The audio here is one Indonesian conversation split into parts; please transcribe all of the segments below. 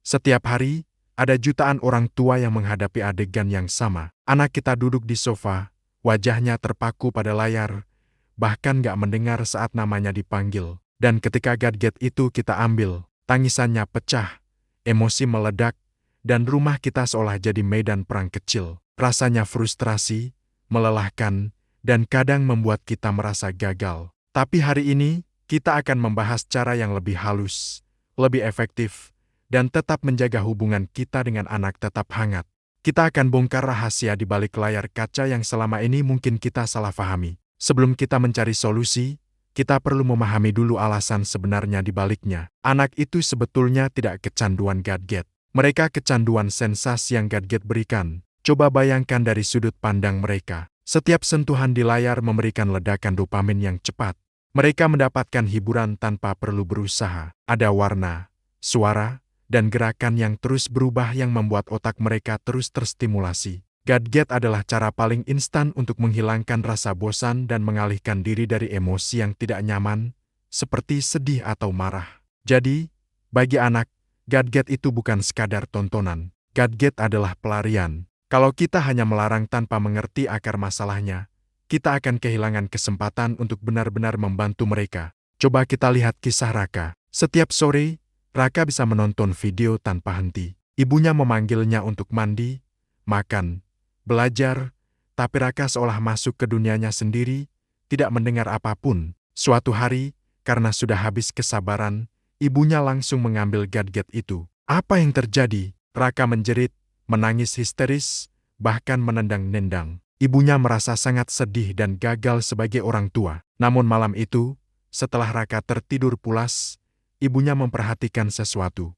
Setiap hari, ada jutaan orang tua yang menghadapi adegan yang sama. Anak kita duduk di sofa, wajahnya terpaku pada layar, bahkan gak mendengar saat namanya dipanggil. Dan ketika gadget itu kita ambil, tangisannya pecah, emosi meledak, dan rumah kita seolah jadi medan perang kecil. Rasanya frustrasi, melelahkan, dan kadang membuat kita merasa gagal. Tapi hari ini, kita akan membahas cara yang lebih halus, lebih efektif, dan tetap menjaga hubungan kita dengan anak tetap hangat. Kita akan bongkar rahasia di balik layar kaca yang selama ini mungkin kita salah pahami. Sebelum kita mencari solusi, kita perlu memahami dulu alasan sebenarnya di baliknya. Anak itu sebetulnya tidak kecanduan gadget. Mereka kecanduan sensasi yang gadget berikan. Coba bayangkan dari sudut pandang mereka. Setiap sentuhan di layar memberikan ledakan dopamin yang cepat. Mereka mendapatkan hiburan tanpa perlu berusaha. Ada warna, suara, dan gerakan yang terus berubah yang membuat otak mereka terus terstimulasi. Gadget adalah cara paling instan untuk menghilangkan rasa bosan dan mengalihkan diri dari emosi yang tidak nyaman, seperti sedih atau marah. Jadi, bagi anak, gadget itu bukan sekadar tontonan. Gadget adalah pelarian. Kalau kita hanya melarang tanpa mengerti akar masalahnya, kita akan kehilangan kesempatan untuk benar-benar membantu mereka. Coba kita lihat kisah Raka. Setiap sore, Raka bisa menonton video tanpa henti. Ibunya memanggilnya untuk mandi, makan, belajar, tapi Raka seolah masuk ke dunianya sendiri, tidak mendengar apapun. Suatu hari, karena sudah habis kesabaran, ibunya langsung mengambil gadget itu. Apa yang terjadi? Raka menjerit, menangis histeris, bahkan menendang-nendang. Ibunya merasa sangat sedih dan gagal sebagai orang tua. Namun malam itu, setelah Raka tertidur pulas, ibunya memperhatikan sesuatu.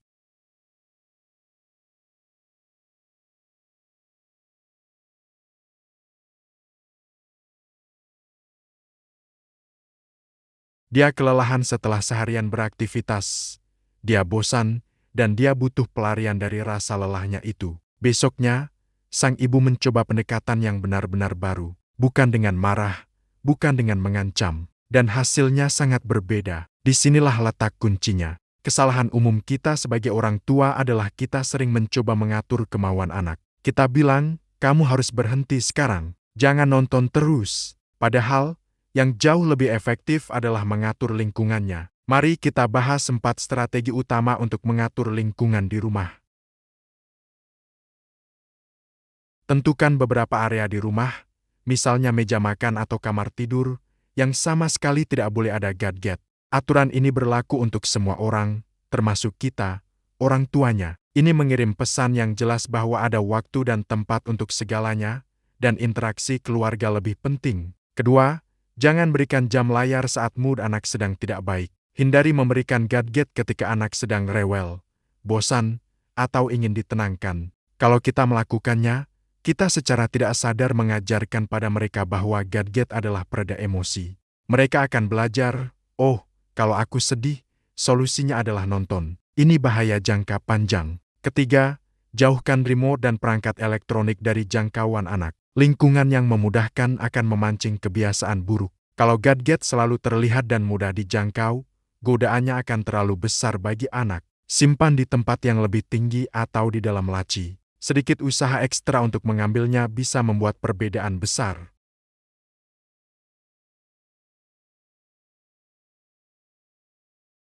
Dia kelelahan setelah seharian beraktivitas. Dia bosan, dan dia butuh pelarian dari rasa lelahnya itu. Besoknya, sang ibu mencoba pendekatan yang benar-benar baru. Bukan dengan marah, bukan dengan mengancam. Dan hasilnya sangat berbeda. Disinilah letak kuncinya. Kesalahan umum kita sebagai orang tua adalah kita sering mencoba mengatur kemauan anak. Kita bilang, kamu harus berhenti sekarang. Jangan nonton terus. Padahal, yang jauh lebih efektif adalah mengatur lingkungannya. Mari kita bahas 4 strategi utama untuk mengatur lingkungan di rumah. Tentukan beberapa area di rumah, misalnya meja makan atau kamar tidur, yang sama sekali tidak boleh ada gadget. Aturan ini berlaku untuk semua orang, termasuk kita, orang tuanya. Ini mengirim pesan yang jelas bahwa ada waktu dan tempat untuk segalanya, dan interaksi keluarga lebih penting. Kedua, jangan berikan jam layar saat mood anak sedang tidak baik. Hindari memberikan gadget ketika anak sedang rewel, bosan, atau ingin ditenangkan. Kalau kita melakukannya, kita secara tidak sadar mengajarkan pada mereka bahwa gadget adalah pereda emosi. Mereka akan belajar, oh, kalau aku sedih, solusinya adalah nonton. Ini bahaya jangka panjang. Ketiga, jauhkan remote dan perangkat elektronik dari jangkauan anak. Lingkungan yang memudahkan akan memancing kebiasaan buruk. Kalau gadget selalu terlihat dan mudah dijangkau, godaannya akan terlalu besar bagi anak. Simpan di tempat yang lebih tinggi atau di dalam laci. Sedikit usaha ekstra untuk mengambilnya bisa membuat perbedaan besar.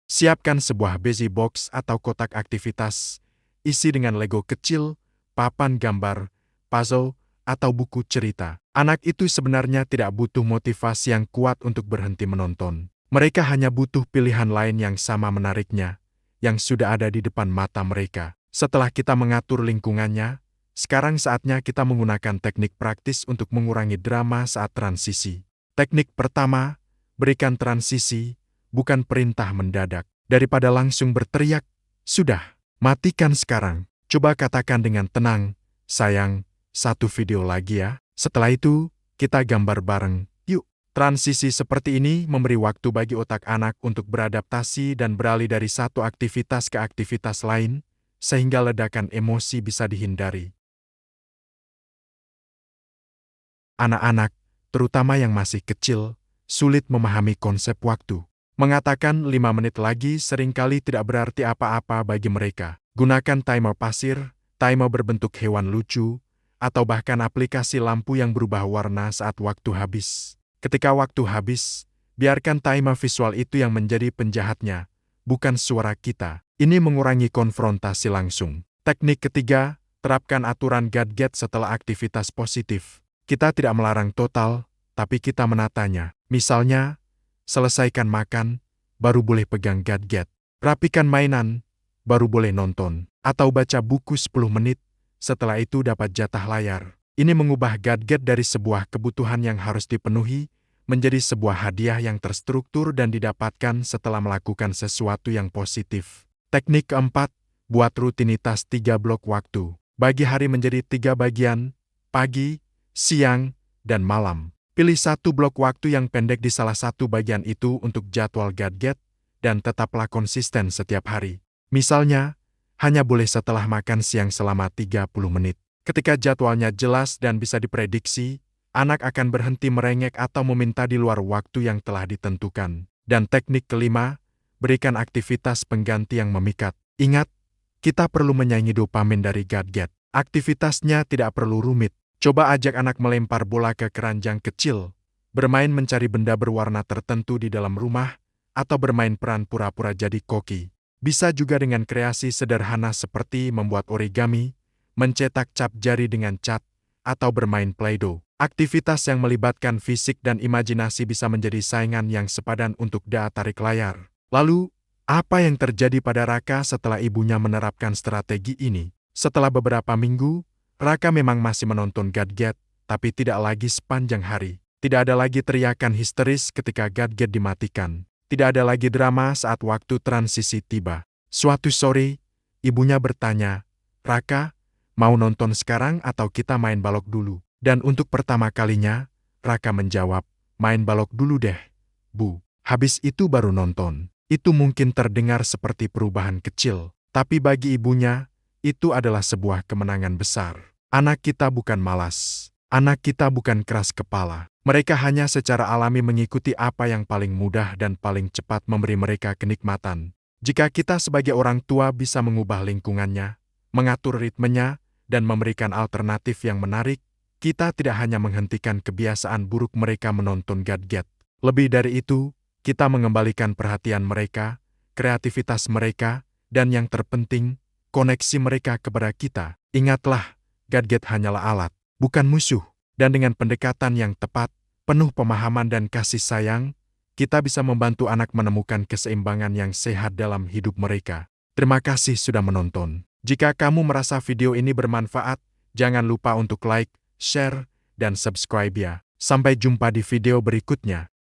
Siapkan sebuah busy box atau kotak aktivitas, isi dengan Lego kecil, papan gambar, puzzle, atau buku cerita. Anak itu sebenarnya tidak butuh motivasi yang kuat untuk berhenti menonton. Mereka hanya butuh pilihan lain yang sama menariknya, yang sudah ada di depan mata mereka. Setelah kita mengatur lingkungannya, sekarang saatnya kita menggunakan teknik praktis untuk mengurangi drama saat transisi. Teknik pertama, berikan transisi, bukan perintah mendadak. Daripada langsung berteriak, sudah, matikan sekarang. Coba katakan dengan tenang, sayang, 1 video lagi ya. Setelah itu, kita gambar bareng, yuk. Transisi seperti ini memberi waktu bagi otak anak untuk beradaptasi dan beralih dari satu aktivitas ke aktivitas lain, sehingga ledakan emosi bisa dihindari. Anak-anak, terutama yang masih kecil, sulit memahami konsep waktu. Mengatakan 5 menit lagi seringkali tidak berarti apa-apa bagi mereka. Gunakan timer pasir, timer berbentuk hewan lucu, atau bahkan aplikasi lampu yang berubah warna saat waktu habis. Ketika waktu habis, biarkan timer visual itu yang menjadi penjahatnya, bukan suara kita. Ini mengurangi konfrontasi langsung. Teknik ketiga, terapkan aturan gadget setelah aktivitas positif. Kita tidak melarang total, tapi kita menatanya. Misalnya, selesaikan makan, baru boleh pegang gadget. Rapikan mainan, baru boleh nonton. Atau baca buku 10 menit, setelah itu dapat jatah layar. Ini mengubah gadget dari sebuah kebutuhan yang harus dipenuhi, menjadi sebuah hadiah yang terstruktur dan didapatkan setelah melakukan sesuatu yang positif. Teknik keempat, buat rutinitas 3 blok waktu. Bagi hari menjadi 3 bagian, pagi, siang, dan malam. Pilih satu blok waktu yang pendek di salah satu bagian itu untuk jadwal gadget, dan tetaplah konsisten setiap hari. Misalnya, hanya boleh setelah makan siang selama 30 menit. Ketika jadwalnya jelas dan bisa diprediksi, anak akan berhenti merengek atau meminta di luar waktu yang telah ditentukan. Dan teknik kelima, berikan aktivitas pengganti yang memikat. Ingat, kita perlu menyaingi dopamin dari gadget. Aktivitasnya tidak perlu rumit. Coba ajak anak melempar bola ke keranjang kecil, bermain mencari benda berwarna tertentu di dalam rumah, atau bermain peran pura-pura jadi koki. Bisa juga dengan kreasi sederhana seperti membuat origami, mencetak cap jari dengan cat, atau bermain Play-Doh. Aktivitas yang melibatkan fisik dan imajinasi bisa menjadi saingan yang sepadan untuk daya tarik layar. Lalu, apa yang terjadi pada Raka setelah ibunya menerapkan strategi ini? Setelah beberapa minggu, Raka memang masih menonton gadget, tapi tidak lagi sepanjang hari. Tidak ada lagi teriakan histeris ketika gadget dimatikan. Tidak ada lagi drama saat waktu transisi tiba. Suatu sore, ibunya bertanya, "Raka, mau nonton sekarang atau kita main balok dulu?" Dan untuk pertama kalinya, Raka menjawab, "Main balok dulu deh, Bu. Habis itu baru nonton." Itu mungkin terdengar seperti perubahan kecil, tapi bagi ibunya, itu adalah sebuah kemenangan besar. Anak kita bukan malas. Anak kita bukan keras kepala. Mereka hanya secara alami mengikuti apa yang paling mudah dan paling cepat memberi mereka kenikmatan. Jika kita sebagai orang tua bisa mengubah lingkungannya, mengatur ritmenya, dan memberikan alternatif yang menarik, kita tidak hanya menghentikan kebiasaan buruk mereka menonton gadget. Lebih dari itu, kita mengembalikan perhatian mereka, kreativitas mereka, dan yang terpenting, koneksi mereka kepada kita. Ingatlah, gadget hanyalah alat, bukan musuh. Dan dengan pendekatan yang tepat, penuh pemahaman dan kasih sayang, kita bisa membantu anak menemukan keseimbangan yang sehat dalam hidup mereka. Terima kasih sudah menonton. Jika kamu merasa video ini bermanfaat, jangan lupa untuk like, share, dan subscribe ya. Sampai jumpa di video berikutnya.